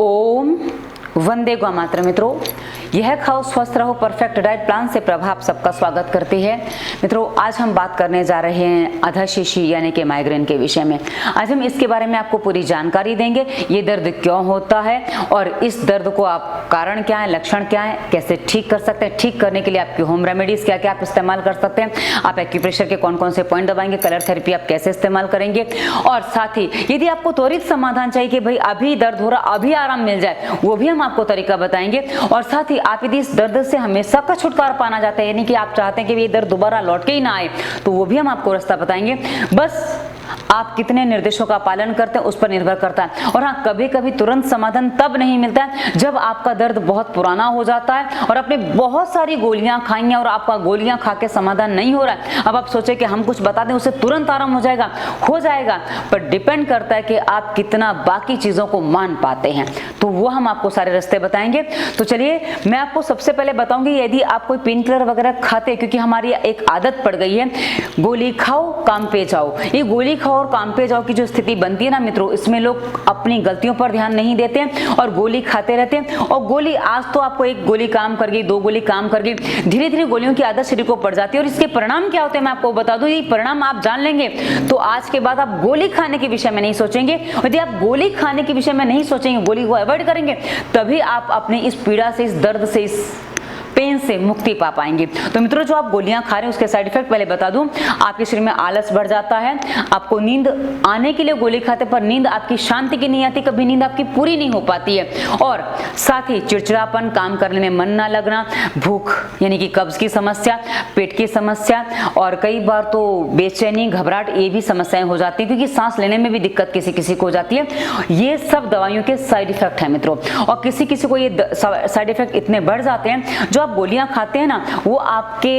ओम वंदे गौ मातरम। मित्रों, यह खाओ स्वस्थ रहो परफेक्ट डाइट प्लान से प्रभा आप सबका स्वागत करती है। मित्रों, आज हम बात करने जा रहे हैं अधःशिशी यानी कि माइग्रेन के विषय में। आज हम इसके बारे में आपको पूरी जानकारी देंगे। ये दर्द क्यों होता है और इस दर्द को आप कारण क्या है, लक्षण क्या है, कैसे ठीक कर सकते हैं, ठीक करने के लिए आपकी होम रेमेडीज क्या क्या आप इस्तेमाल कर सकते हैं, आप एक्यूप्रेशर के कौन कौन से पॉइंट दबाएंगे, कलर थेरेपी आप कैसे इस्तेमाल करेंगे, और साथ ही यदि आपको त्वरित समाधान चाहिए कि भाई अभी दर्द हो रहा, अभी आराम मिल जाए, वो भी हम आपको तरीका बताएंगे। और साथ ही आप यदि इस दर्द से हमेशा का छुटकारा पाना चाहते हैं, यानी कि आप चाहते हैं कि ये दर्द दोबारा लौट के ही ना आए, तो वो भी हम आपको रास्ता बताएंगे। बस आप कितने निर्देशों का पालन करते हैं उस पर निर्भर करता है। और हाँ, कभी कभी तुरंत समाधान तब नहीं मिलता है जब आपका दर्द बहुत पुराना हो जाता है और आपने बहुत सारी गोलियां खाई हैं और आपका गोलियां खा के समाधान नहीं हो रहा है। अब आप सोचे कि हम कुछ बता दें उससे तुरंत आराम हो जाएगा, पर डिपेंड करता है कि आप कितना बाकी चीजों को मान पाते हैं, तो वो हम आपको सारे रास्ते बताएंगे। तो चलिए, मैं आपको सबसे पहले बताऊंगी, यदि आप कोई पेन किलर वगैरह खाते, क्योंकि हमारी एक आदत पड़ गई है गोली खाओ काम पे जाओ, ये गोली खाओ और काम पे जाओ की जो स्थिति बनती है ना मित्रों, इसमें लोग अपनी गलतियों पर ध्यान नहीं देते हैं और गोली खाते रहते हैं। और गोली आज तो आपको एक गोली काम कर गई, दो गोली काम कर गई, धीरे धीरे गोलियों की आदत शरीर को पड़ जाती है। और इसके परिणाम क्या होते हैं मैं आपको बता दूं, ये परिणाम आप जान लेंगे तो आज के बाद आप गोली खाने के विषय में नहीं सोचेंगे। यदि आप गोली खाने के विषय में नहीं सोचेंगे, गोली को अवॉइड करेंगे, तभी आप अपने इस पीड़ा से, इस दर्द से, इस पेन से मुक्ति पा पाएंगे। तो मित्रों, जो आप गोलियां खा रहे हैं उसके साइड इफेक्ट पहले बता दूं, आपके शरीर में आलस बढ़ जाता है, आपको नींद आने के लिए गोली खाते पर नींद आपकी शांति की नहीं आती, कभी नींद आपकी पूरी नहीं हो पाती है, और साथ ही चिड़चिड़ापन, काम करने में मन ना लगना, भूख यानी कि कब्ज की समस्या, पेट की समस्या, और कई बार तो बेचैनी, घबराहट, ये भी समस्याएं हो जाती है, क्योंकि सांस लेने में भी दिक्कत किसी किसी को हो जाती है। ये सब दवाइयों के साइड इफेक्ट है मित्रों, और किसी किसी को ये साइड इफेक्ट इतने बढ़ जाते हैं, जो आप गोलियां खाते हैं ना, वो आपके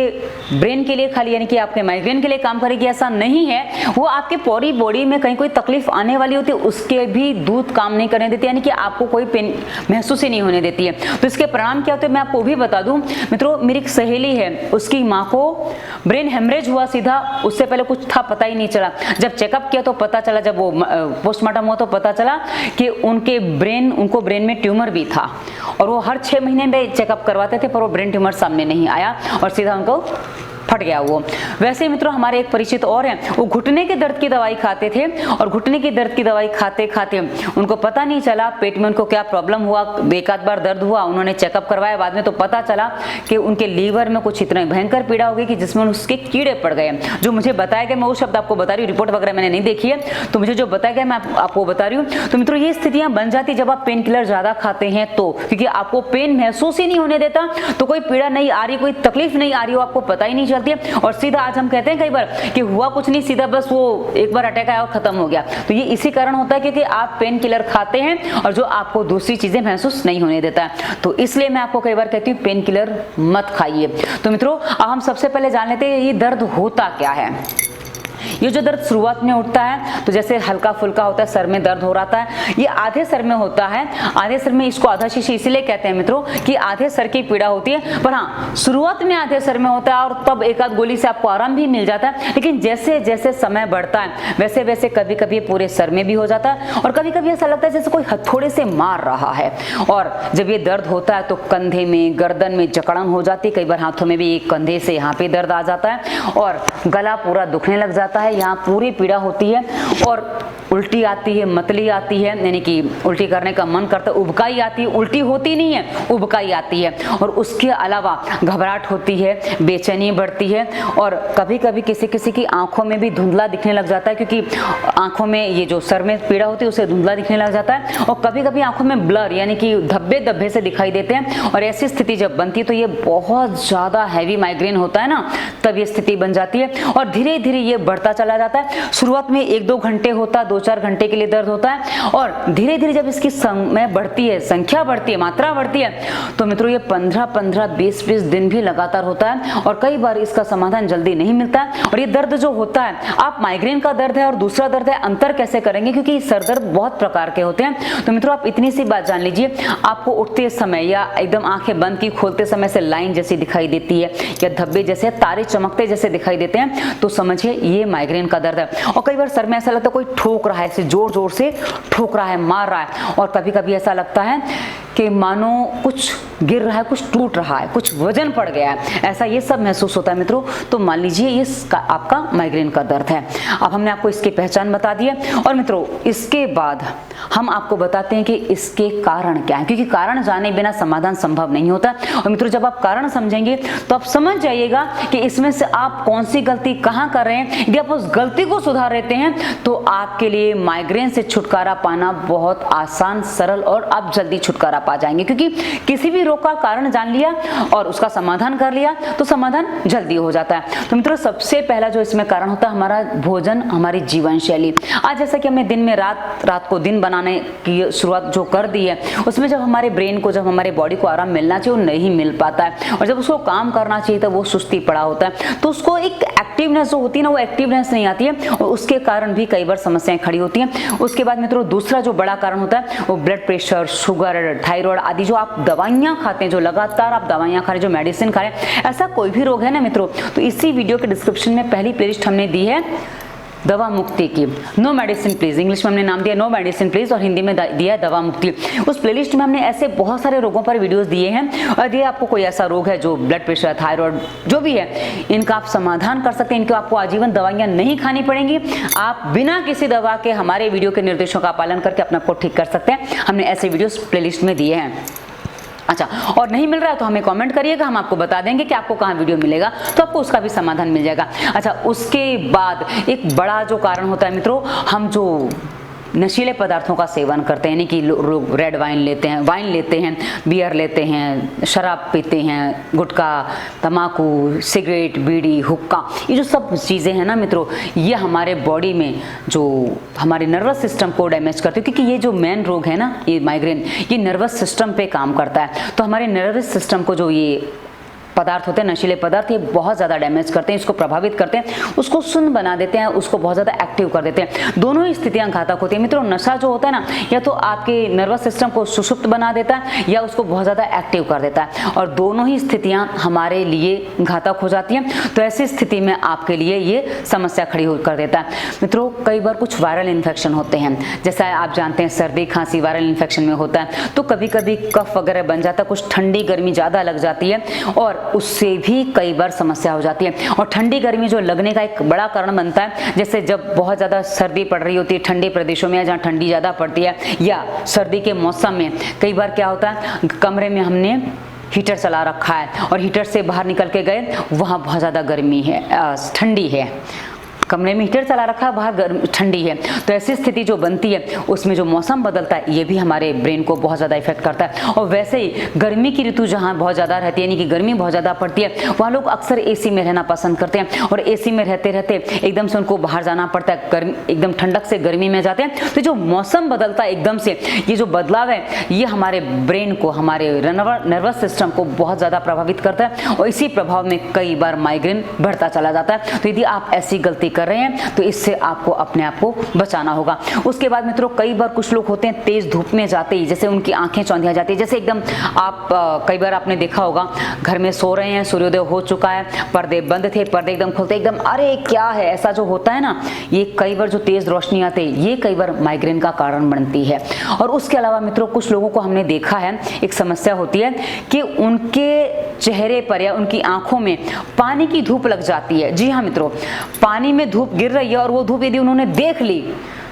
ब्रेन के लिए खाली यानी कि आपके माइग्रेन के लिए काम करेगी ऐसा नहीं है, वो आपके पूरी बॉडी में कहीं कोई तकलीफ आने वाली होती है उसके भी दूध काम नहीं करने देती, यानी कि आपको कोई पेन महसूस ही नहीं होने देती है। तो इसके परिणाम क्या होते हैं मैं आपको भी बता दूं मित्रों। मेरी एक सहेली है, उसकी माँ को ब्रेन हेमरेज हुआ सीधा, उससे पहले कुछ था पता ही नहीं चला, जब चेकअप किया तो पता चला, जब वो पोस्टमार्टम हुआ तो पता चला कि उनको ब्रेन में ट्यूमर भी था, और वो हर 6 महीने में चेकअप करवाते थे, पर वो ब्रेन ट्यूमर सामने नहीं आया और सीधा उनको फट गया वो। वैसे ही मित्रों, हमारे एक परिचित और हैं, वो घुटने के दर्द की दवाई खाते थे, और घुटने की दर्द की दवाई खाते खाते उनको पता नहीं चला पेट में उनको क्या प्रॉब्लम हुआ, एक आध बार दर्द हुआ, उन्होंने चेकअप करवाया, बाद में तो पता चला कि उनके लीवर में कुछ इतना भयंकर पीड़ा हो गई कि जिसमें उसके कीड़े पड़ गए। जो मुझे बताया गया, मैं वो शब्द आपको बता रही हूँ, रिपोर्ट वगैरह मैंने नहीं देखी है, तो मुझे जो बताया गया मैं आपको बता रही हूँ। तो मित्रों, ये स्थितियां बन जाती जब आप पेन किलर ज्यादा खाते हैं, तो क्योंकि आपको पेन महसूस ही नहीं होने देता, तो कोई पीड़ा नहीं आ रही, कोई तकलीफ नहीं आ रही, वो आपको पता ही नहीं चलती है, और सीधा आज हम कहते हैं कई बार कि हुआ कुछ नहीं, सीधा बस वो एक बार अटैक आया और खत्म हो गया। तो ये इसी कारण होता है क्योंकि आप पेन किलर खाते हैं और जो आपको दूसरी चीजें महसूस नहीं होने देता है। तो इसलिए मैं आपको कई बार कहती हूँ पेन किलर मत खाइए। तो मित्रों, अब हम सबसे पहले जान लेते हैं ये दर्द होता क्या है। ये जो दर्द शुरुआत में उठता है तो जैसे हल्का फुल्का होता है, सर में दर्द हो रहा है, ये आधे सर में होता है। आधे सर में इसको अधःशिशी इसीलिए कहते हैं मित्रों कि आधे सर की पीड़ा होती है, पर हाँ शुरुआत में आधे सर में होता है और तब एक आध गोली से आपको आराम भी मिल जाता है। लेकिन जैसे जैसे समय बढ़ता है वैसे वैसे कभी कभी पूरे सर में भी हो जाता है, और कभी कभी ऐसा लगता है जैसे कोई हथौड़े से मार रहा है। और जब ये दर्द होता है तो कंधे में, गर्दन में जकड़न हो जाती है, कई बार हाथों में भी, कंधे से यहाँ पे दर्द आ जाता है, और गला पूरा दुखने लग जाता है, यहाँ पूरी पीड़ा होती है, और उल्टी आती है, मतली आती है, यानी कि उल्टी करने का मन करता है, उबकाई आती है, उल्टी होती नहीं है, उबकाई आती है, और उसके अलावा घबराहट होती है, बेचैनी बढ़ती है, और कभी कभी किसी किसी की आंखों में भी धुंधला दिखने लग जाता है, क्योंकि आंखों में ये जो सर में पीड़ा होती है उसे धुंधला दिखने लग जाता है, और कभी कभी आंखों में ब्लर यानी कि धब्बे धब्बे से दिखाई देते हैं। और ऐसी स्थिति जब बनती है तो ये बहुत ज्यादा हैवी माइग्रेन होता है ना, तब ये स्थिति बन जाती है, और धीरे धीरे ये बढ़ता चला जाता है। शुरुआत में 1-2 घंटे होता है, 2-4 घंटे के लिए दर्द होता है, और धीरे धीरे जब इसकी समय बढ़ती है, संख्या बढ़ती है, मात्रा बढ़ती है, तो मित्रों ये 15-15, 20-20 दिन भी लगातार होता है, और कई बार इसका समाधान जल्दी नहीं मिलता है। और ये दर्द जो होता है, आप माइग्रेन का दर्द है और दूसरा दर्द है, अंतर कैसे करेंगे, क्योंकि सर दर्द बहुत प्रकार के होते हैं। तो मित्रों, आप इतनी सी बात जान लीजिए, आपको उठते समय या एकदम आंखें बंद की खोलते समय से लाइन जैसी दिखाई देती है, या धब्बे जैसे, तारे चमकते जैसे दिखाई देते हैं, तो समझिए ये माइग्रेन का दर्द है। और कई बार सर में ऐसा लगता है कोई ठोक रहा है, ऐसे जोर जोर से ठोक रहा है, मार रहा है। और कभी कभी ऐसा लगता है कि मानो कुछ गिर रहा है, कुछ टूट रहा है, कुछ वजन पड़ गया है, ऐसा ये सब महसूस होता है मित्रों। तो मान लीजिए ये आपका माइग्रेन का दर्द है। अब हमने आपको इसकी पहचान बता दी है। और मित्रों इसके बाद हम आपको बताते हैं कि इसके कारण क्या है, क्योंकि कारण जाने बिना समाधान संभव नहीं होता। और मित्रों जब आप कारण समझेंगे तो आप समझ जाइएगा कि इसमें से आप कौन सी गलती कहां कर रहे हैं। यदि आप उस गलती को सुधार लेते हैं तो आपके लिए माइग्रेन से छुटकारा पाना बहुत आसान, सरल और आप जल्दी छुटकारा पा जाएंगे, क्योंकि किसी भी रोग का कारण जान लिया और उसका समाधान कर लिया तो समाधान जल्दी हो जाता है। तो मित्रों सबसे पहला जो इसमें कारण होता है हमारा भोजन, हमारी जीवन शैली। आज जैसा कि हमने दिन में रात को दिन बनाने की शुरुआत जो कर दी है, उसमें जब हमारे ब्रेन को, जब हमारे बॉडी को आराम मिलना चाहिए वो नहीं मिल पाता है, और जब उसको काम करना चाहिए तो वो सुस्ती पड़ा होता है। तो उसको एक एक्टिवनेस जो होती है ना, वो एक्टिवनेस नहीं आती है, और उसके कारण भी कई बार समस्याएं खड़ी होती हैं। उसके बाद मित्रों दूसरा जो बड़ा कारण होता है वो ब्लड प्रेशर, शुगर, थायराइड आदि जो आप दवाइयां खाते हैं, जो लगातार आप दवाइयां खा रहे हैं, जो मेडिसिन खा रहे हैं, ऐसा कोई भी रोग है ना मित्रों, तो इसी वीडियो के डिस्क्रिप्शन में पहली प्लेलिस्ट हमने दी है दवा मुक्ति की, नो मेडिसिन प्लीज। इंग्लिश में हमने नाम दिया नो मेडिसिन प्लीज और हिंदी में दिया है दवा मुक्ति। उस प्लेलिस्ट में हमने ऐसे बहुत सारे रोगों पर वीडियोस दिए हैं, और यदि आपको कोई ऐसा रोग है जो ब्लड प्रेशर, थायराइड जो भी है, इनका आप समाधान कर सकते हैं, इनको आपको आजीवन दवाइयां नहीं खानी पड़ेंगी, आप बिना किसी दवा के हमारे वीडियो के निर्देशों का पालन करके अपने आप को ठीक कर सकते हैं। हमने ऐसे वीडियोस प्लेलिस्ट में दिए हैं। अच्छा, और नहीं मिल रहा है तो हमें कमेंट करिएगा, हम आपको बता देंगे कि आपको कहाँ वीडियो मिलेगा, तो आपको उसका भी समाधान मिल जाएगा। अच्छा, उसके बाद एक बड़ा जो कारण होता है मित्रों, हम जो नशीले पदार्थों का सेवन करते हैं, यानी कि लोग रेड वाइन लेते हैं, बियर लेते हैं, शराब पीते हैं, गुटखा, तम्बाकू, सिगरेट, बीड़ी, हुक्का, ये जो सब चीज़ें हैं ना मित्रों, ये हमारे बॉडी में जो हमारे नर्वस सिस्टम को डैमेज करते हैं, क्योंकि ये जो मेन रोग है ना, ये माइग्रेन, ये नर्वस सिस्टम पे काम करता है। तो हमारे नर्वस सिस्टम को जो ये पदार्थ होते हैं, नशीले पदार्थ, ये बहुत ज़्यादा डैमेज करते हैं, इसको प्रभावित करते हैं, उसको सुन्न बना देते हैं, उसको बहुत ज़्यादा एक्टिव कर देते हैं। दोनों ही स्थितियां घातक होती हैं मित्रों। नशा जो होता है ना, या तो आपके नर्वस सिस्टम को सुषुप्त बना देता है या उसको बहुत ज़्यादा एक्टिव कर देता है, और दोनों ही स्थितियां हमारे लिए घातक हो जाती हैं। तो ऐसी स्थिति में आपके लिए ये समस्या खड़ी कर देता है मित्रों। कई बार कुछ वायरल इन्फेक्शन होते हैं, जैसा आप जानते हैं सर्दी खांसी वायरल इन्फेक्शन में होता है, तो कभी कभी कफ वगैरह बन जाता है, कुछ ठंडी गर्मी ज़्यादा लग जाती है, और उससे भी कई बार समस्या हो जाती है। और ठंडी गर्मी जो लगने का एक बड़ा कारण बनता है, जैसे जब बहुत ज़्यादा सर्दी पड़ रही होती है ठंडे प्रदेशों में, जहाँ ठंडी ज़्यादा पड़ती है, या सर्दी के मौसम में कई बार क्या होता है, कमरे में हमने हीटर चला रखा है और हीटर से बाहर निकल के गए, वहाँ बहुत ज़्यादा गर्मी है, ठंडी है, कमरे में हीटर चला रखा है, बाहर ठंडी है। तो ऐसी स्थिति जो बनती है, उसमें जो मौसम बदलता है, ये भी हमारे ब्रेन को बहुत ज़्यादा इफेक्ट करता है। और वैसे ही गर्मी की ऋतु जहाँ बहुत ज़्यादा रहती है, यानी कि गर्मी बहुत ज़्यादा पड़ती है, वहाँ लोग अक्सर एसी में रहना पसंद करते हैं, और एसी में रहते रहते एकदम से उनको बाहर जाना पड़ता है, गर्मी एकदम ठंडक से गर्मी में जाते हैं। तो जो मौसम बदलता है एकदम से, ये जो बदलाव है, ये हमारे ब्रेन को, हमारे नर्वस सिस्टम को बहुत ज़्यादा प्रभावित करता है, और इसी प्रभाव में कई बार माइग्रेन बढ़ता चला जाता है। तो यदि आप ऐसी गलती कर रहे हैं तो इससे आपको अपने आप को बचाना होगा। उसके बाद मित्रों कई बार कुछ लोग होते हैं तेज धूप में जाते ही जैसे उनकी आंखें चौंधिया जाती है, जैसे एकदम आप कई बार आपने देखा होगा घर में सो रहे हैं, सूर्योदय हो चुका है, पर्दे बंद थे, पर्दे एकदम खुलते एकदम अरे क्या है, ऐसा जो होता है ना, ये कई बार जो तेज रोशनी आती है, ये कई बार माइग्रेन का कारण बनती है। और उसके अलावा मित्रों कुछ लोगों को हमने देखा है, एक समस्या होती है कि उनके चेहरे पर या उनकी आंखों में पानी की धूप लग जाती है। जी हाँ मित्रों, पानी में धूप गिर रही है और वो धूप यदि उन्होंने देख ली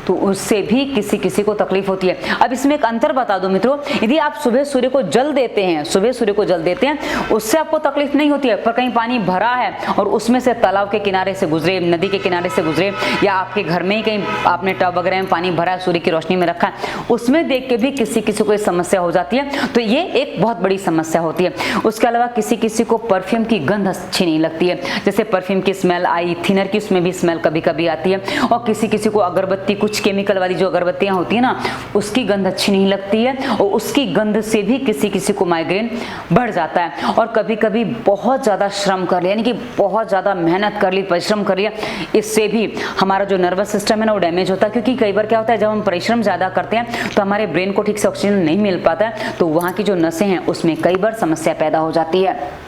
तो उससे भी किसी किसी को तकलीफ होती है। अब इसमें एक अंतर बता दूं मित्रों, यदि आप सुबह सूर्य को जल देते हैं, उससे आपको तकलीफ नहीं होती है, पर कहीं पानी भरा है और उसमें से तालाब के किनारे से गुजरे, नदी के किनारे से गुजरे, या आपके घर में ही कहीं आपने टब वगैरह में पानी भरा है, सूर्य की रोशनी में रखा है, उसमें देख के भी किसी किसी को समस्या हो जाती है। तो ये एक बहुत बड़ी समस्या होती है। उसके अलावा किसी किसी को परफ्यूम की गंध अच्छी नहीं लगती है, जैसे परफ्यूम की स्मेल आई, थिनर की उसमें भी स्मेल कभी कभी आती है, और किसी किसी को अगरबत्ती, कुछ केमिकल वाली जो अगरबत्तियां होती है ना, उसकी गंध अच्छी नहीं लगती है, और उसकी गंध से भी किसी किसी को माइग्रेन बढ़ जाता है। और कभी कभी बहुत ज़्यादा श्रम कर लिया, यानी कि बहुत ज़्यादा मेहनत कर ली, परिश्रम कर लिया, इससे भी हमारा जो नर्वस सिस्टम है ना वो डैमेज होता है। क्योंकि कई बार क्या होता है, जब हम परिश्रम ज़्यादा करते हैं तो हमारे ब्रेन को ठीक से ऑक्सीजन नहीं मिल पाता है, तो वहाँ की जो नसें हैं उसमें कई बार समस्या पैदा हो जाती है।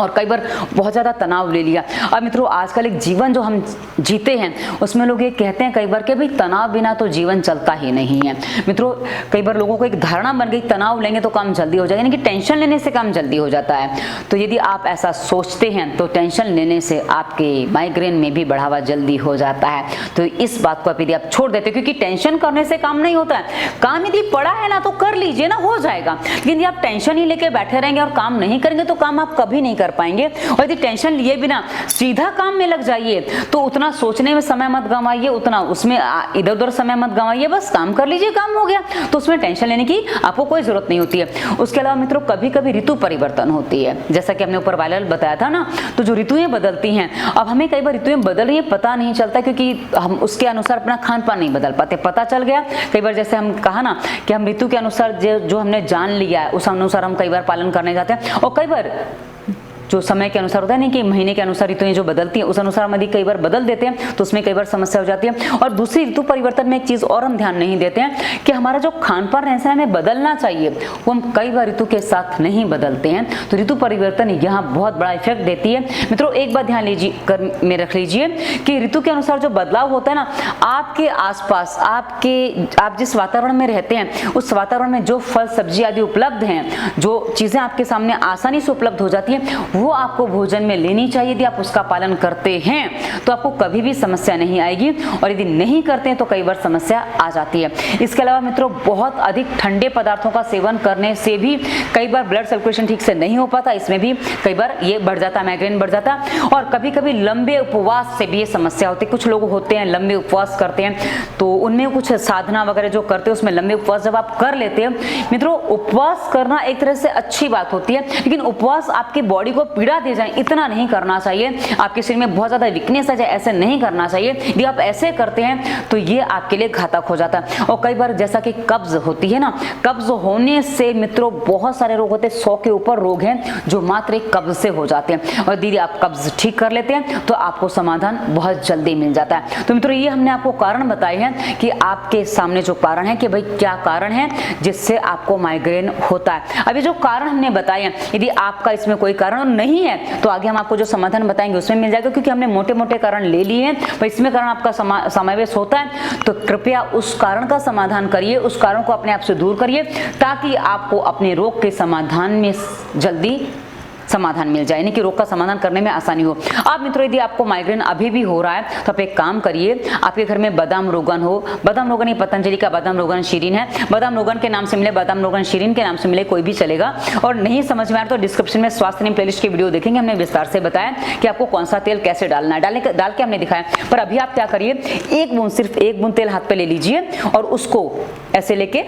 और कई बार बहुत ज़्यादा तनाव ले लिया। अब मित्रों आजकल एक जीवन जो हम जीते हैं उसमें लोग ये कहते हैं कई बार कि भाई तनाव बिना तो जीवन चलता ही नहीं है। मित्रों कई बार लोगों को एक धारणा बन गई तनाव लेंगे तो काम जल्दी हो जाएगा, यानी कि टेंशन लेने से काम जल्दी हो जाता है। तो यदि आप ऐसा सोचते हैं तो टेंशन लेने से आपके माइग्रेन में भी बढ़ावा जल्दी हो जाता है। तो इस बात को यदि आप छोड़ देते, क्योंकि टेंशन करने से काम नहीं होता है, काम यदि पड़ा है ना तो कर लीजिए ना, हो जाएगा। लेकिन यदि आप टेंशन ही लेके बैठे रहेंगे और काम नहीं करेंगे तो काम आप कभी नहीं कर पाएंगे। और यदि टेंशन लिए बिना सीधा काम में लग जाइए तो उतना सोचने में समय मत गंवाइए, उतना उसमें इधर उधर समय मत गंवाइए, बस काम कर लीजिए, काम हो गया। तो उसमें टेंशन लेने की आपको कोई जरूरत नहीं होती है। उसके अलावा मित्रों कभी कभी ऋतु परिवर्तन होती है, जैसा कि हमने ऊपर वायरल बताया था ना, तो जो ऋतुएं बदलती हैं, अब हमें कई बार ऋतुएं बदल रही है पता नहीं चलता, क्योंकि हम उसके अनुसार अपना खान पान नहीं बदल पाते। पता चल गया कई बार, जैसे हम कहा ना कि हम ऋतु के अनुसार जो हमने जान लिया है उस अनुसार हम कई बार पालन करने जाते हैं, और कई बार जो समय के अनुसार होता है नहीं कि महीने के अनुसार ऋतुएं जो बदलती हैं उस अनुसार हम यदि कई बार बदल देते हैं तो उसमें कई बार समस्या हो जाती है। और दूसरी ऋतु परिवर्तन में एक चीज और हम ध्यान नहीं देते हैं कि हमारा जो खान पान रहन सहन हमें बदलना चाहिए वो हम कई बार ऋतु के साथ नहीं बदलते हैं। तो ऋतु परिवर्तन यहाँ बहुत बड़ा इफेक्ट देती है। मित्रों एक बात ध्यान में रख लीजिए कि ऋतु के अनुसार जो बदलाव होता है ना, आपके आसपास आप जिस वातावरण में रहते हैं उस वातावरण में जो फल सब्जी आदि उपलब्ध हैं, जो चीजें आपके सामने आसानी से उपलब्ध हो जाती है वो आपको भोजन में लेनी चाहिए। यदि आप उसका पालन करते हैं तो आपको कभी भी समस्या नहीं आएगी, और यदि नहीं करते हैं तो कई बार समस्या आ जाती है। इसके अलावा मित्रों बहुत अधिक ठंडे पदार्थों का सेवन करने से भी कई बार ब्लड सर्कुलेशन ठीक से नहीं हो पाता, इसमें भी कई बार ये बढ़ जाता है, माइग्रेन बढ़ जाता है। और कभी कभी लंबे उपवास से भी ये समस्या होती है। कुछ लोग होते हैं लंबे उपवास करते हैं, तो उनमें कुछ साधना वगैरह जो करते हैं उसमें लंबे उपवास जब आप कर लेते हैं, मित्रों उपवास करना एक तरह से अच्छी बात होती है, लेकिन उपवास आपकी बॉडी को पीड़ा दे जाए इतना नहीं करना चाहिए। आपके शरीर में बहुत ज्यादा वीकनेस आ जाए ऐसे नहीं करना चाहिए। यदि आप ऐसे करते हैं तो ये आपके लिए घातक हो जाता है। और कई बार जैसा कि कब्ज होती है ना, कब्ज होने से मित्रों बहुत सारे रोग होते हैं, 100 के ऊपर रोग हैं जो मात्र एक कब्ज से हो जाते हैं। और दीदी आप कब्ज ठीक कर लेते हैं तो आपको समाधान बहुत जल्दी मिल जाता है। तो मित्रों ये हमने आपको कारण बताए हैं कि आपके सामने जो कारण है कि भाई क्या कारण है जिससे आपको माइग्रेन होता है। अभी जो कारण हमने बताए हैं, यदि आपका इसमें कोई कारण नहीं है तो आगे हम आपको जो समाधान बताएंगे उसमें मिल जाएगा, क्योंकि हमने मोटे मोटे कारण ले लिए हैं। पर इसमें कारण आपका समावेश होता है तो कृपया उस कारण का समाधान करिए, उस कारण को अपने आप से दूर करिए, ताकि आपको अपने रोग के समाधान में जल्दी समाधान मिल जाए, यानी कि रोग का समाधान करने में आसानी हो। आप मित्रों यदि आपको माइग्रेन अभी भी हो रहा है तो आप एक काम करिए, आपके घर में बादाम रोगन हो, बादाम रोगन ही पतंजलि का बादाम रोगन शीरीन है, बादाम रोगन के नाम से मिले, बादाम रोगन शीरीन के नाम से मिले, कोई भी चलेगा। और नहीं समझ में आ रहा तो डिस्क्रिप्शन में स्वास्थ्य नियम प्लेलिस्ट की वीडियो देखेंगे, हमने विस्तार से बताया कि आपको कौन सा तेल कैसे डालना है, डाल के हमने दिखाया। पर अभी आप क्या करिए, सिर्फ एक बूंद तेल हाथ पे ले लीजिए और उसको ऐसे लेके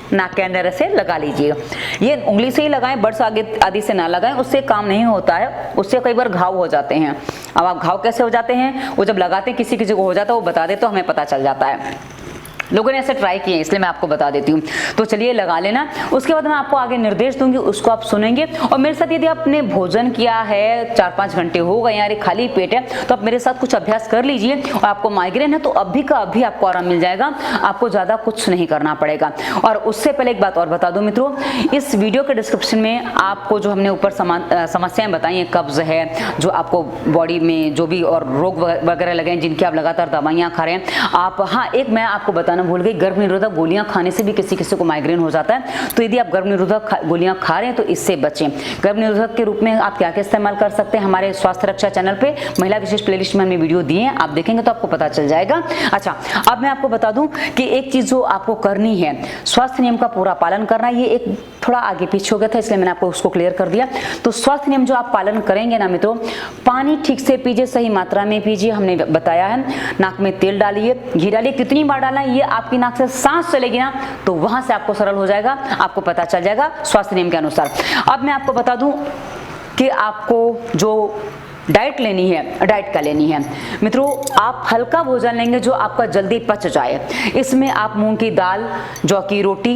नाक के अंदर ऐसे लगा लीजिएगा। ये उंगली से ही लगाएं, बर्ड्स आदि से ना लगाएं, उससे काम नहीं होता है, उससे कई बार घाव हो जाते हैं। अब आप घाव कैसे हो जाते हैं, वो जब लगाते हैं किसी को हो जाता है, वो बता दे तो हमें पता चल जाता है। लोगों ने ऐसे ट्राई किए इसलिए मैं आपको बता देती हूँ। तो चलिए लगा लेना, उसके बाद मैं आपको आगे निर्देश दूंगी, उसको आप सुनेंगे। और मेरे साथ यदि आपने भोजन किया है 4-5 घंटे हो गए यार खाली पेट है तो आप मेरे साथ कुछ अभ्यास कर लीजिए, और आपको माइग्रेन है तो अभी का अभी आपको आराम मिल जाएगा, आपको ज्यादा कुछ नहीं करना पड़ेगा। और उससे पहले एक बात और बता दूं मित्रों, इस वीडियो के डिस्क्रिप्शन में आपको जो हमने ऊपर समस्याएं बताई हैं, कब्ज है, जो आपको बॉडी में जो भी और रोग वगैरह लगे हैं जिनकी आप लगातार दवाइयाँ खा रहे हैं आप, हाँ एक मैं आपको बताना भूल गई, गर्भ निरोधक गोलियां खाने से भी किसी को माइग्रेन हो जाता है। तो यदि आप गर्भ निरोधक गोलियां खा रहे हैं तो इससे बचें। गर्भ निरोधक के रूप में आप क्या क्या इस्तेमाल कर सकते हैं, हमारे स्वास्थ्य रक्षा चैनल पे महिला विशेष प्लेलिस्ट में हमने वीडियो दिए हैं, आप देखेंगे तो आपको पता चल जाएगा। अच्छा अब मैं आपको बता दूं कि एक चीज जो आपको करनी है, स्वास्थ्य नियम का पूरा पालन करना। ये एक थोड़ा आगे पीछे हो गया था इसलिए मैंने आपको उसको क्लियर कर दिया। तो स्वास्थ्य नियम जो आप पालन करेंगे ना मित्रों, पानी ठीक से पीजिए, सही मात्रा में पीजिए, हमने बताया है। नाक में तेल डालिए, घी डालिए, कितनी बार डालना है, ये आपकी नाक से सांस चलेगी ना तो वहां से आपको सरल हो जाएगा, आपको पता चल जाएगा स्वास्थ्य नियम के अनुसार। अब मैं आपको बता दूं कि आपको जो डाइट लेनी है, डाइट का लेनी है मित्रों, आप हल्का भोजन लेंगे जो आपका जल्दी पच जाए। इसमें आप मूंग की दाल, जौ की रोटी,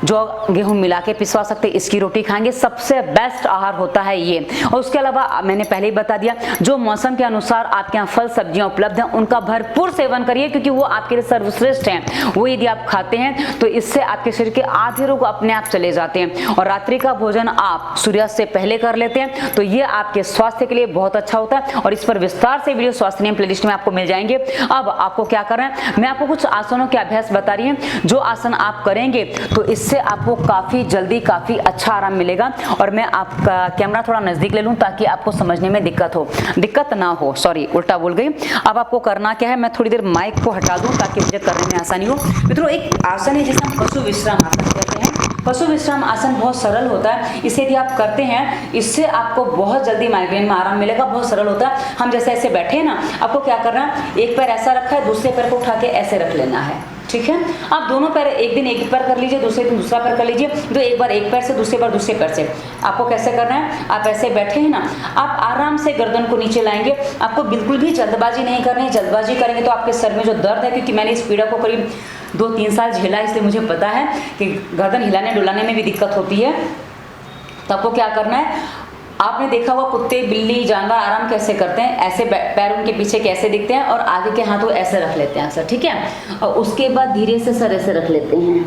जौ गेहूं मिला के पिसवा सकते हैं, इसकी रोटी खाएंगे, सबसे बेस्ट आहार होता है ये। और उसके अलावा मैंने पहले ही बता दिया, जो मौसम के अनुसार आपके यहाँ फल सब्जियां उपलब्ध हैं उनका भरपूर सेवन करिए, क्योंकि वो आपके लिए सर्वश्रेष्ठ हैं। वो यदि आप खाते हैं तो इससे आपके शरीर के आधे रोग अपने आप चले जाते हैं। और रात्रि का भोजन आप सूर्यास्त से पहले कर लेते हैं तो ये आपके स्वास्थ्य के लिए बहुत अच्छा होता है। और इस पर विस्तार से वीडियो स्वास्थ्य नियम प्लेलिस्ट में आपको मिल जाएंगे। अब आपको क्या करना है, मैं आपको कुछ आसनों के अभ्यास बता रही हूँ, जो आसन आप करेंगे तो इससे आपको काफी जल्दी काफी अच्छा आराम मिलेगा। और मैं आपका कैमरा थोड़ा नजदीक ले लूं ताकि आपको समझने में दिक्कत ना हो, सॉरी उल्टा बोल गई। अब आपको करना क्या है, मैं थोड़ी देर माइक को हटा दूं ताकि मुझे करने में आसानी हो। मित्रों, एक आसन है जिसे हम पशु विश्राम आसन कहते हैं। पशु विश्राम आसन बहुत सरल होता है, इसे यदि आप करते हैं इससे आपको बहुत जल्दी माइग्रेन में आराम मिलेगा। बहुत सरल होता है। हम जैसे ऐसे बैठे हैं ना, आपको क्या करना है, एक पैर ऐसा रखा है, दूसरे पैर को उठा के ऐसे रख लेना है, ठीक है। आप दोनों पैर, एक दिन एक पैर कर लीजिए, दूसरे दिन दूसरा पैर कर लीजिए, तो एक बार एक पैर से, दूसरे बार दूसरे पैर से। आपको कैसे करना है, आप ऐसे बैठे हैं ना, आप आराम से गर्दन को नीचे लाएंगे। आपको बिल्कुल भी जल्दबाजी नहीं करनी है, जल्दबाजी करेंगे तो आपके सर में जो दर्द है, क्योंकि मैंने इस पीड़ा को करीब 2-3 साल झेला, इसलिए मुझे पता है कि गर्दन हिलाने डुलाने में भी दिक्कत होती है। तो आपको क्या करना है, आपने देखा हुआ कुत्ते, बिल्ली, जानवर आराम कैसे करते हैं, ऐसे पैर उनके पीछे कैसे दिखते हैं और आगे के हाथों ऐसे रख लेते हैं अक्सर, ठीक है। और उसके बाद धीरे से सर ऐसे रख लेते हैं।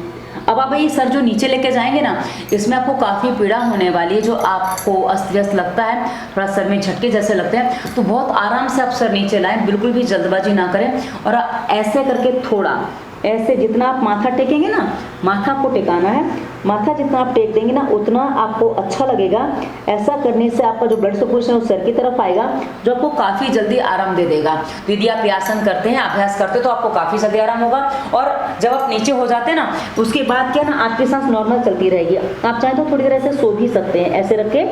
अब आप ये सर जो नीचे लेके जाएंगे ना, इसमें आपको काफ़ी पीड़ा होने वाली है, जो आपको अस्त व्यस्त लगता है, थोड़ा सर में झटके जैसे लगते हैं, तो बहुत आराम से आप सर नीचे लाएं, बिल्कुल भी जल्दबाजी ना करें। और ऐसे करके थोड़ा ऐसे, जितना आप माथा टेकेंगे ना, माथा आपको टेकाना है, माथा जितना आप टेक देंगे ना उतना आपको अच्छा लगेगा। ऐसा करने से आपका जो ब्लड सर्कुलेशन है वो सर की तरफ आएगा, जो आपको काफ़ी जल्दी आराम दे देगा। तो यदि आप ये आसन करते हैं, अभ्यास करते हैं, तो आपको काफ़ी जल्दी आराम होगा। और जब आप नीचे हो जाते हैं ना, उसके बाद क्या ना, आपकी सांस नॉर्मल चलती रहेगी। आप चाहें तो थोड़ी देर ऐसे सो भी सकते हैं, ऐसे रख के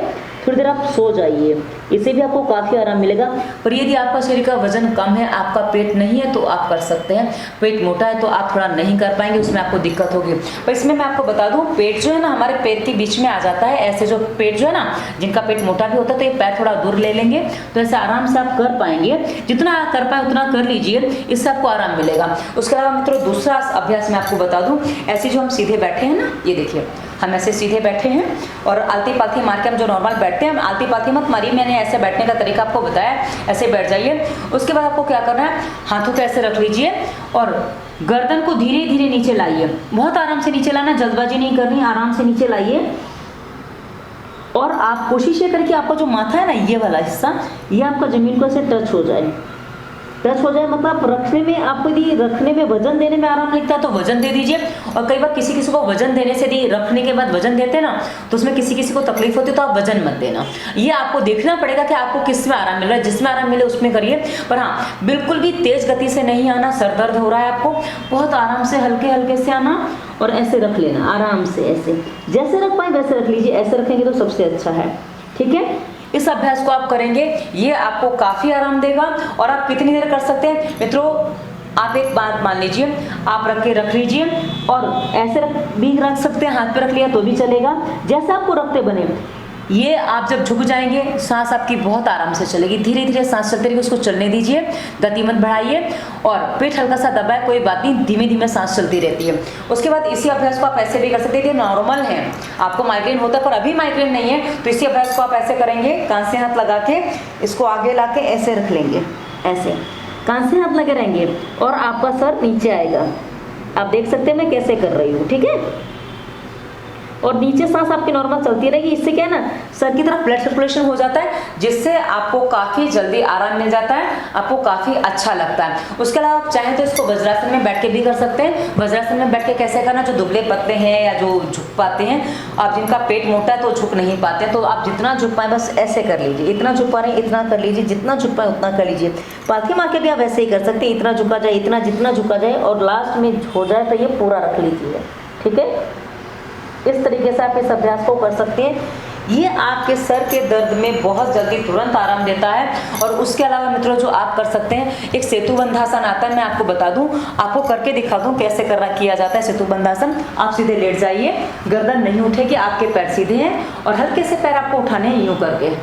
थोड़ी देर आप सो जाइए, इससे भी आपको काफ़ी आराम मिलेगा। पर यदि आपका शरीर का वजन कम है, आपका पेट नहीं है, तो आप कर सकते हैं। पेट मोटा है तो आप थोड़ा नहीं कर पाएंगे, उसमें आपको दिक्कत होगी। पर इसमें मैं आपको बता दूं, पेट जो है ना हमारे पैर के बीच में आ जाता है। ऐसे जो पेट जो है ना, जिनका पेट मोटा भी होता है, तो ये पैर थोड़ा दूर ले लेंगे, तो ऐसे आराम से आप कर पाएंगे। जितना कर पाए उतना कर लीजिए, इससे आपको आराम मिलेगा। उसके अलावा मित्रों, दूसरा अभ्यास मैं आपको बता दूं, ऐसे जो हम सीधे बैठे हैं ना, ये देखिए हम ऐसे सीधे बैठे हैं और आलती पालती मार के हम जो नॉर्मल बैठते हैं, हम आलती पालती मत मारिए, मैंने ऐसे बैठने का तरीका आपको बताया, ऐसे बैठ जाइए। उसके बाद आपको क्या करना है, हाथों को ऐसे रख लीजिए और गर्दन को धीरे धीरे नीचे लाइए। बहुत आराम से नीचे लाना, जल्दबाजी नहीं करनी, आराम से नीचे लाइए। और आप कोशिश ये करें कि आपका जो माथा है ना, ये वाला हिस्सा, ये आपका जमीन को ऐसे टच हो जाए। टच हो जाए मतलब रखने में, आपको यदि रखने में, वजन देने में आराम लगता है तो वजन दे दीजिए। और कई बार किसी को वजन देने से, यदि रखने के बाद वजन देते हैं ना, तो उसमें किसी को तकलीफ होती है, तो आप वजन मत देना। ये आपको देखना पड़ेगा कि आपको किस में आराम मिल रहा है, जिसमें आराम मिले उसमें करिए। पर हाँ, बिल्कुल भी तेज गति से नहीं आना। सर दर्द हो रहा है आपको, बहुत आराम से हल्के हल्के से आना और ऐसे रख लेना, आराम से ऐसे, जैसे रख पाए वैसे रख लीजिए। ऐसे रखेंगे तो सबसे अच्छा है, ठीक है। इस अभ्यास को आप करेंगे, ये आपको काफी आराम देगा। और आप कितनी देर कर सकते हैं मित्रों, आप एक बात मान लीजिए, आप रख लीजिए और ऐसे भी रख सकते हैं, हाथ पे रख लिया तो भी चलेगा, जैसे आपको रखते बने। ये आप जब झुक जाएंगे, सांस आपकी बहुत आराम से चलेगी, धीरे धीरे सांस चलती रहेगी, उसको चलने दीजिए, गति मत बढ़ाइए। और पेट हल्का सा दबाए, कोई बात नहीं, धीमे धीमे सांस चलती रहती है। उसके बाद इसी अभ्यास को आप ऐसे भी कर सकते हैं, नॉर्मल है, आपको माइग्रेन होता है पर अभी माइग्रेन नहीं है, तो इसी अभ्यास को आप ऐसे करेंगे, कान से हाथ लगा के इसको आगे ला के ऐसे रख लेंगे, ऐसे कान से हाथ लगे रहेंगे और आपका सर नीचे आएगा। आप देख सकते हैं मैं कैसे कर रही हूँ, ठीक है। और नीचे सांस आपकी नॉर्मल चलती रहेगी। इससे क्या है ना, सर की तरफ ब्लड सर्कुलेशन हो जाता है, जिससे आपको काफ़ी जल्दी आराम मिल जाता है, आपको काफ़ी अच्छा लगता है। उसके अलावा आप चाहें तो इसको वज्रासन में बैठ के भी कर सकते हैं। वज्रासन में बैठ के कैसे करना, जो दुबले पतले हैं या जो झुक पाते हैं, आप जिनका पेट मोटा है तो झुक नहीं पाते, तो आप जितना झुक पाए बस ऐसे कर लीजिए। इतना झुक पा रहे हैं इतना कर लीजिए, जितना झुक पाए उतना कर लीजिए। पालथी मार के भी आप वैसे ही कर सकते हैं, इतना झुका जाए, इतना जितना झुका जाए, और लास्ट में हो जाए तो ये पूरा रख लीजिए, ठीक है। इस तरीके से आप इस अभ्यास को कर सकते हैं। ये आपके सर के दर्द में बहुत जल्दी तुरंत आराम देता है। और उसके अलावा मित्रों जो आप कर सकते हैं, एक सेतुबंधासन आता है, मैं आपको बता दूं, आपको करके दिखा दूं कैसे किया जाता है सेतुबंधासन। आप सीधे लेट जाइए, गर्दन नहीं उठेगी, आपके पैर सीधे हैं और हल्के से पैर आपको उठाने हैं यूं करके,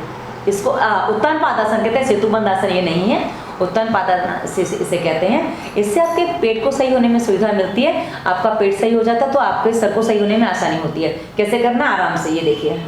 इसको उत्तान पादासन कहते हैं, सेतुबंध आसन ये नहीं है, उत्तान पादासन इसे कहते हैं। इससे आपके पेट को सही होने में सुविधा मिलती है, आपका पेट सही हो जाता है तो आपके सर को सही होने में आसानी होती है। कैसे करना, आराम से, ये देखिए,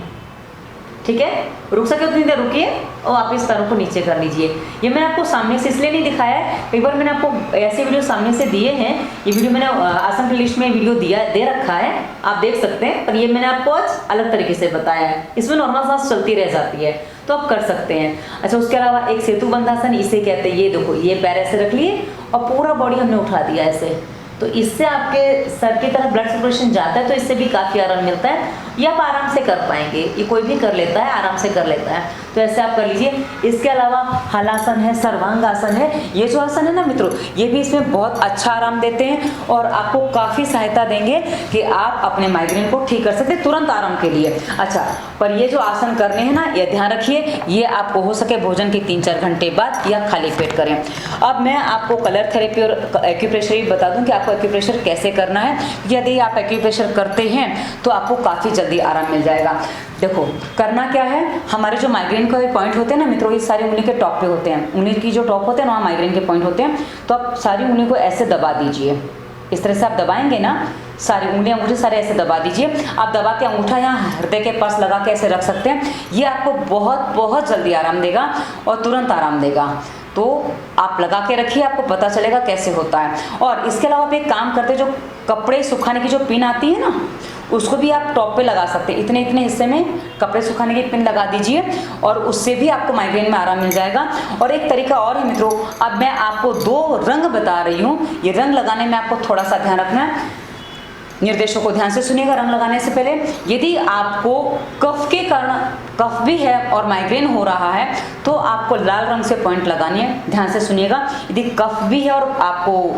ठीक है, रुक सके उतनी देर रुकिए और वापस पैरों को नीचे कर लीजिए। ये मैंने आपको सामने से इसलिए नहीं दिखाया है, कई बार मैंने आपको ऐसे वीडियो सामने से दिए हैं, ये वीडियो मैंने आसन प्लेलिस्ट में वीडियो दे रखा है, आप देख सकते हैं, पर ये मैंने आपको आज अलग तरीके से बताया है। इसमें नॉर्मल सांस चलती रह जाती है तो आप कर सकते हैं। अच्छा, उसके अलावा एक सेतुबंधासन इसे कहते हैं। ये देखो, ये पैर ऐसे रख लिए और पूरा बॉडी हमने उठा दिया ऐसे, तो इससे आपके सर की तरफ ब्लड सर्कुलेशन जाता है, तो इससे भी काफ़ी आराम मिलता है। ये आप आराम से कर पाएंगे, ये कोई भी कर लेता है, आराम से कर लेता है, तो ऐसे आप कर लीजिए। इसके अलावा हलासन है, सर्वांगासन है, ये जो आसन है ना मित्रों, ये भी इसमें बहुत अच्छा आराम देते हैं और आपको काफ़ी सहायता देंगे कि आप अपने माइग्रेन को ठीक कर सकते हैं तुरंत आराम के लिए। अच्छा, पर ये जो आसन करने हैं ना, ये ध्यान रखिए, ये आपको हो सके भोजन के 3-4 घंटे बाद या खाली पेट करें। अब मैं आपको कलर थेरेपी और एक्यूप्रेशर भी बता दूं कि आपको एक्यूप्रेशर कैसे करना है। यदि आप एक्यूप्रेशर करते हैं तो आपको काफ़ी जल्दी आराम मिल जाएगा। देखो, करना क्या है, हमारे जो माइग्रेन के पॉइंट होते हैं ना मित्रों, ये सारी उंगली के टॉप पे होते हैं, उंगली की जो टॉप होते हैं ना, माइग्रेन के पॉइंट होते हैं, तो आप सारी उंगली को ऐसे दबा दीजिए। इस तरह से आप दबाएंगे ना, सारी उंगलियां अंगूठे सारे ऐसे दबा दीजिए। आप दबा के अंगूठा यहाँ हृदय के पास लगा के ऐसे रख सकते हैं, ये आपको बहुत बहुत जल्दी आराम देगा और तुरंत आराम देगा। तो आप लगा के रखिए, आपको पता चलेगा कैसे होता है। और इसके अलावा आप एक काम करते हैं, जो कपड़े सुखाने की जो पिन आती है ना, उसको भी आप टॉप पे लगा सकते हैं। इतने इतने हिस्से में कपड़े सुखाने की पिन लगा दीजिए और उससे भी आपको माइग्रेन में आराम मिल जाएगा। और एक तरीका और है मित्रों, अब मैं आपको 2 रंग बता रही हूँ, ये रंग लगाने में आपको थोड़ा सा ध्यान रखना है, निर्देशों को ध्यान से सुनिएगा। रंग लगाने से पहले, यदि आपको कफ के कारण, कफ भी है और माइग्रेन हो रहा है, तो आपको लाल रंग से पॉइंट लगानी है। ध्यान से सुनिएगा, यदि कफ भी है और आपको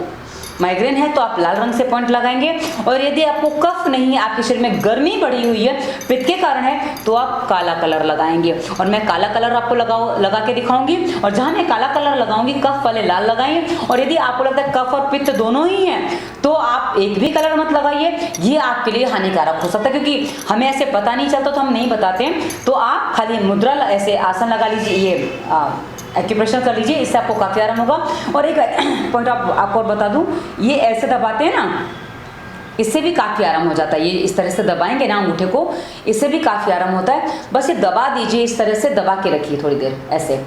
माइग्रेन है तो आप लाल रंग से पॉइंट लगाएंगे, और यदि आपको कफ नहीं है, आपके शरीर में गर्मी बढ़ी हुई है, पित्त के कारण है, तो आप काला कलर लगाएंगे। और मैं काला कलर आपको लगा के दिखाऊंगी, और जहां मैं काला कलर लगाऊंगी, कफ वाले लाल लगाएंगे। और यदि आपको लगता है कफ और पित्त दोनों ही हैं, तो आप एक भी कलर मत लगाइए, ये आपके लिए हानिकारक हो सकता है, क्योंकि हमें ऐसे पता नहीं चलता तो हम नहीं बताते। तो आप खाली मुद्रा ऐसे आसन लगा लीजिए, ये एक्यूप्रेशर कर लीजिए, इससे आपको काफ़ी आराम होगा। और एक पॉइंट आपको और बता दूं, ये ऐसे दबाते हैं ना, इससे भी काफ़ी आराम हो जाता है। ये इस तरह से दबाएंगे ना अंगूठे को, इससे भी काफ़ी आराम होता है। बस ये दबा दीजिए, इस तरह से दबा के रखिए थोड़ी देर ऐसे,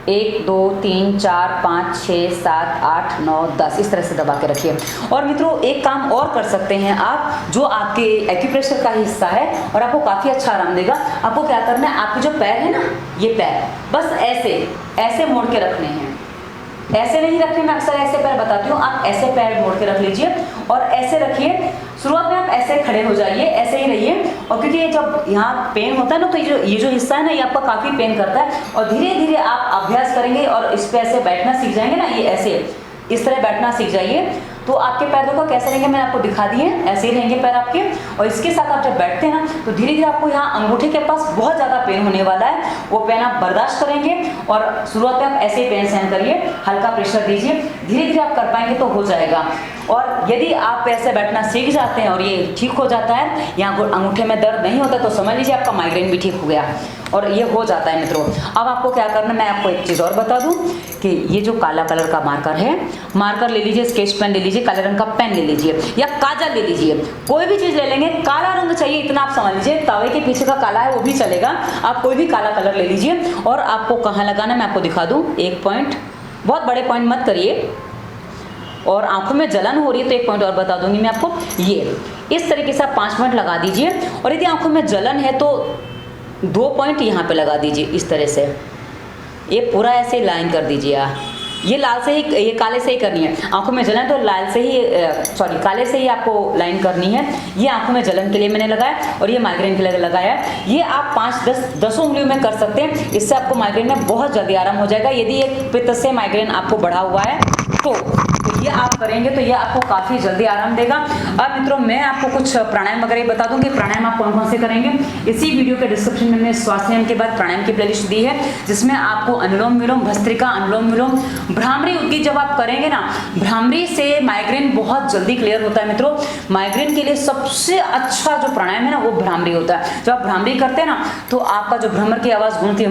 1 2 3 4 5 6 7 8 9 10 इस तरह से दबा के रखिए। और मित्रों, एक काम और कर सकते हैं आप, जो आपके एक्यूप्रेशर का हिस्सा है और आपको काफ़ी अच्छा आराम देगा। आपको क्या करना है, आपके जो पैर है ना, ये पैर बस ऐसे ऐसे मोड़ के रखने हैं, ऐसे नहीं रखने, मैं अक्सर ऐसे पैर बताती हूँ, आप ऐसे पैर मोड़ के रख लीजिए और ऐसे रखिए। शुरुआत में आप ऐसे खड़े हो जाइए, ऐसे ही रहिए। और क्योंकि ये जब यहाँ पेन होता है ना, तो ये जो हिस्सा है ना, ये आपका काफ़ी पेन करता है, और धीरे धीरे आप अभ्यास करेंगे और इस पे ऐसे बैठना सीख जाएंगे ना, ये ऐसे इस तरह बैठना सीख जाइए, तो आपके पैर देखो कैसे रहेंगे, मैंने आपको दिखा दिए, ऐसे ही रहेंगे पैर आपके। और इसके साथ आप जब बैठते हैं ना, तो धीरे धीरे आपको यहाँ अंगूठे के पास बहुत ज़्यादा पेन होने वाला है, वो पेन आप बर्दाश्त करेंगे। और शुरुआत में आप ऐसे ही पेन सहन करिए, हल्का प्रेशर दीजिए, धीरे धीरे आप कर पाएंगे तो हो जाएगा। और यदि आप ऐसे बैठना सीख जाते हैं और ये ठीक हो जाता है, यहाँ अंगूठे में दर्द नहीं होता, तो समझ लीजिए आपका माइग्रेन भी ठीक हो गया, और ये हो जाता है मित्रों। अब आपको क्या करना है, मैं आपको एक चीज़ और बता दूं कि ये जो काला कलर का मार्कर है, मार्कर ले लीजिए, स्केच पेन ले लीजिए, काले रंग का पेन ले लीजिए या काजल ले लीजिए, कोई भी चीज़ ले लेंगे। काला रंग चाहिए इतना आप समझ लीजिए, तवे के पीछे का काला है वो भी चलेगा, आप कोई भी काला कलर ले लीजिए। और आपको कहाँ लगाना है मैं आपको दिखा दूँ, एक पॉइंट, बहुत बड़े पॉइंट मत करिए। और आंखों में जलन हो रही है तो एक पॉइंट और बता दूंगी मैं आपको, ये इस तरीके से आप 5 मिनट लगा दीजिए। और यदि आंखों में जलन है तो 2 पॉइंट यहाँ पे लगा दीजिए, इस तरह से ये पूरा ऐसे लाइन कर दीजिए आप। ये लाल से ही, ये काले से ही करनी है। आंखों में जलन तो लाल से ही, काले से ही आपको लाइन करनी है। ये आंखों में जलन के लिए मैंने लगाया और ये माइग्रेन के लिए लगाया है। ये आप 5-10 उंगलियों में कर सकते हैं, इससे आपको माइग्रेन में बहुत जल्दी आराम हो जाएगा। यदि एक पित्त से माइग्रेन आपको बढ़ा हुआ है तो ये आप करेंगे तो ये आपको काफी जल्दी आराम देगा। अब मित्रों मैं आपको कुछ प्राणायाम वगैरह बता दूं कि प्राणायाम आप कौन कौन से करेंगे। इसी वीडियो के डिस्क्रिप्शन में मैंने स्वास्थ्य नियम के बाद प्राणायाम की प्लेलिस्ट दी है, जिसमें आपको अनुलोम विलोम, भस्त्रिका, अनुलोम विलोम, भ्रामरी उद्गीत जब आप करेंगे ना, भ्रामरी से माइग्रेन बहुत जल्दी क्लियर होता है मित्रों। माइग्रेन के लिए सबसे अच्छा जो प्राणायाम है ना वो भ्रामरी होता है। जब आप भ्रामरी करते हैं ना तो आपका जो भ्रमर की आवाज गूंजती है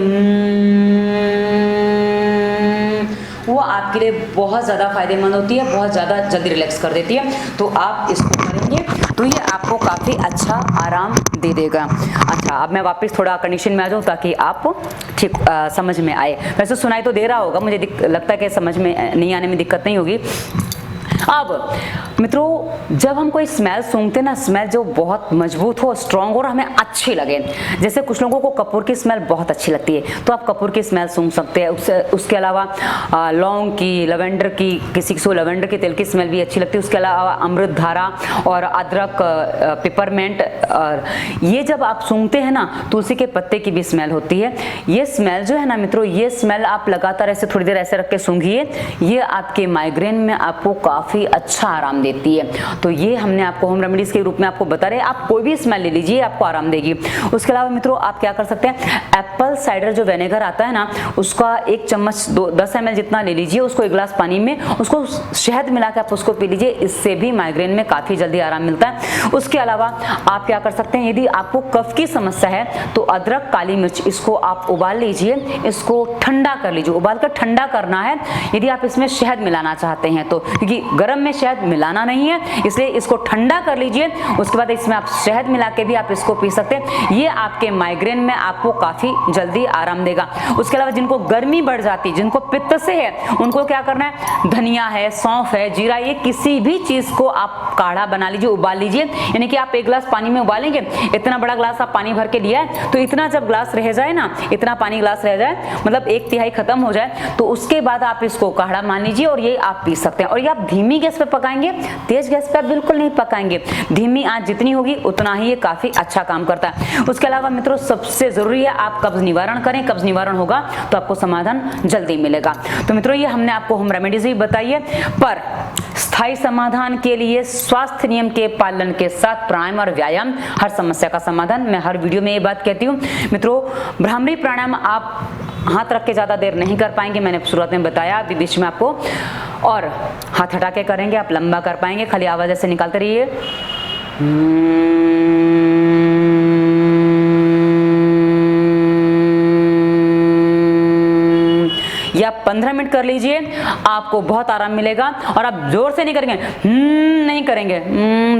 वो आपके लिए बहुत ज़्यादा फायदेमंद होती है, बहुत ज़्यादा जल्दी रिलैक्स कर देती है। तो आप इसको करेंगे तो ये आपको काफ़ी अच्छा आराम दे देगा। अच्छा, अब मैं वापस थोड़ा कंडीशन में आ जाऊँ ताकि आप ठीक समझ में आए। वैसे सुनाई तो दे रहा होगा, मुझे लगता है कि समझ में नहीं आने में दिक्कत नहीं होगी। अब मित्रों जब हम कोई स्मेल सूंघते हैं ना, स्मेल जो बहुत मजबूत हो, स्ट्रांग हो और हमें अच्छी लगे, जैसे कुछ लोगों को कपूर की स्मेल बहुत अच्छी लगती है तो आप कपूर की स्मेल सूंघ सकते हैं। उसके अलावा लौंग की, लवेंडर की, किसी को लवेंडर के तेल की स्मेल भी अच्छी लगती है। उसके अलावा अमृत धारा और अदरक, पिपरमेंट, और ये जब आप सूंघते हैं ना, तुलसी के पत्ते की भी स्मेल होती है। ये स्मेल जो है ना मित्रों, ये स्मेल आप लगातार ऐसे थोड़ी देर ऐसे रख के सूंघिए, ये आपके माइग्रेन में आपको काफी अच्छा आराम देती है। तो ये हमने आपको होम रेमेडीज के रूप में आपको बता रहे हैं। आप कोई भी स्मेल ले लीजिए, आपको आराम देगी। उसके अलावा मित्रों आप क्या कर सकते हैं, एप्पल साइडर जो विनेगर आता है ना, उसका 1 चम्मच 10 ml जितना ले लीजिए, उसको 1 गिलास पानी में उसको शहद मिला के आप उसको पी लीजिए। इससे भी माइग्रेन में काफी जल्दी आराम मिलता है। उसके अलावा आप क्या कर सकते हैं, यदि आपको कफ की समस्या है तो अदरक, काली मिर्च, इसको आप उबाल लीजिए, इसको ठंडा कर लीजिए। उबाल कर ठंडा करना है यदि आप इसमें शहद मिलाना चाहते हैं तो, क्योंकि गर्म में शहद मिलाना नहीं है, इसलिए इसको ठंडा कर लीजिए। उसके बाद इसमें आप शहद मिला के भी आप इसको पी सकते हैं। ये आपके माइग्रेन में आपको काफी जल्दी आराम देगा। उसके अलावा जिनको गर्मी बढ़ जाती है, जिनको पित्त से है, उनको क्या करना है, धनिया है, सौंफ है, जीरा, ये किसी भी चीज को आप काढ़ा बना लीजिए, उबाल लीजिए। यानी कि आप 1 गिलास पानी में उबालेंगे, इतना बड़ा ग्लास आप पानी भर के लिया है तो इतना जब ग्लास रह जाए ना, इतना पानी ग्लास रह जाए, मतलब 1/3 खत्म हो जाए, तो उसके बाद आप इसको काढ़ा मान लीजिए और ये आप पी सकते हैं। और ये आप धीमी गैस पे पकाएंगे, तेज गैस पे आप बिल्कुल नहीं पकाएंगे। धीमी आंच जितनी होगी उतना ही ये काफी अच्छा काम करता है। उसके अलावा मित्रों सबसे जरूरी है आप कब्ज निवारण करें। कब्ज निवारण होगा तो आपको समाधान जल्दी मिलेगा। तो मित्रों ये हमने आपको होम रेमेडीज भी बताई है, पर स्थायी समाधान के लिए स्वास्थ्य नियम के पालन के साथ प्राणायाम और व्यायाम हर समस्या का समाधान। मैं हर वीडियो में ये बात कहती हूँ। मित्रों भ्रामरी प्राणायाम आप हाथ रख के ज्यादा देर नहीं कर पाएंगे, मैंने शुरुआत में बताया, अभी बीच में आपको, और हाथ हटा के करेंगे आप लंबा कर पाएंगे। खाली आवाज ऐसे निकालते रहिए, या 15 मिनट कर लीजिए, आपको बहुत आराम मिलेगा। और आप जोर से नहीं करेंगे, नहीं करेंगे,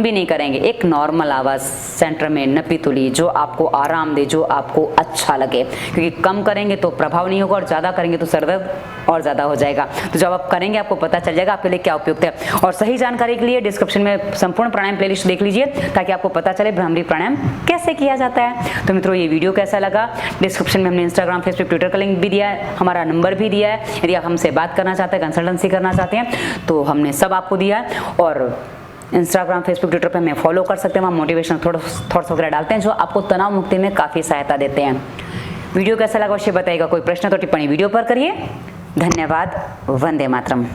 भी नहीं करेंगे, एक नॉर्मल आवाज सेंटर में नपी तुली, जो आपको आराम दे, जो आपको अच्छा लगे। क्योंकि कम करेंगे तो प्रभाव नहीं होगा और ज्यादा करेंगे तो सर दर्द और ज्यादा हो जाएगा। तो जब आप करेंगे आपको पता चल जाएगा आपके लिए क्या उपयुक्त है। और सही जानकारी के लिए डिस्क्रिप्शन में संपूर्ण प्राणायाम प्लेलिस्ट देख लीजिए, ताकि आपको पता चले भ्रामरी प्राणायाम कैसे किया जाता है। तो मित्रों ये वीडियो कैसा लगा, डिस्क्रिप्शन में हमने इंस्टाग्राम, फेसबुक, ट्विटर का लिंक भी दिया है, हमारा नंबर भी दिया है। यदि आप हमसे बात करना चाहते हैं, कंसल्टेंसी करना चाहते हैं, तो हमने सब आपको दिया है। और इंस्टाग्राम, फेसबुक, ट्विटर पे हमें फॉलो कर सकते हैं, वहाँ मोटिवेशनल थॉट्स वगैरह डालते हैं जो आपको तनाव मुक्ति में काफ़ी सहायता देते हैं। वीडियो कैसा लगा अवश्य बताइएगा। कोई प्रश्न तो टिप्पणी वीडियो पर करिए। धन्यवाद। वंदे मातरम।